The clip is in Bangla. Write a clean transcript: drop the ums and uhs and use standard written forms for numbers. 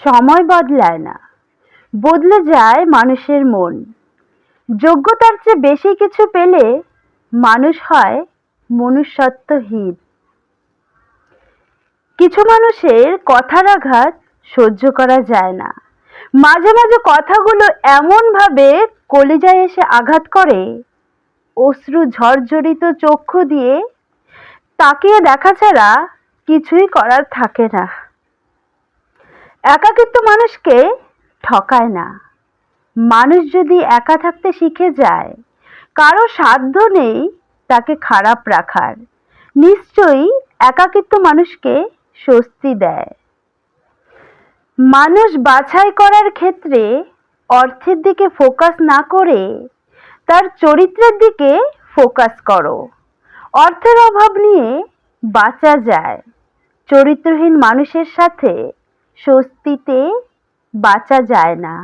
সময় বদলায় না, বদলে যায় মানুষের মন। যোগ্যতার চেয়ে বেশি কিছু পেলে মানুষ হয় মনুষ্যত্বহীন। কিছু মানুষের কথার আঘাত সহ্য করা যায় না। মাঝে মাঝে কথাগুলো এমন ভাবে কলিজায় এসে আঘাত করে, অশ্রু ঝরঝরিত চক্ষু দিয়ে তাকিয়ে দেখা ছাড়া কিছুই করার থাকে না। একাকিত্ব মানুষকে ঠকায় না। মানুষ যদি একা থাকতে শিখে যায়, কারো সাধ্য নেই তাকে খারাপ রাখার। নিশ্চয়ই একাকিত্ব মানুষকে স্বস্তি দেয়। মানুষ বাছাই করার ক্ষেত্রে অর্থের দিকে ফোকাস না করে তার চরিত্রের দিকে ফোকাস করো। অর্থের অভাব নিয়ে বাঁচা যায়, চরিত্রহীন মানুষের সাথে স্বস্তিতে বাঁচা যায় না।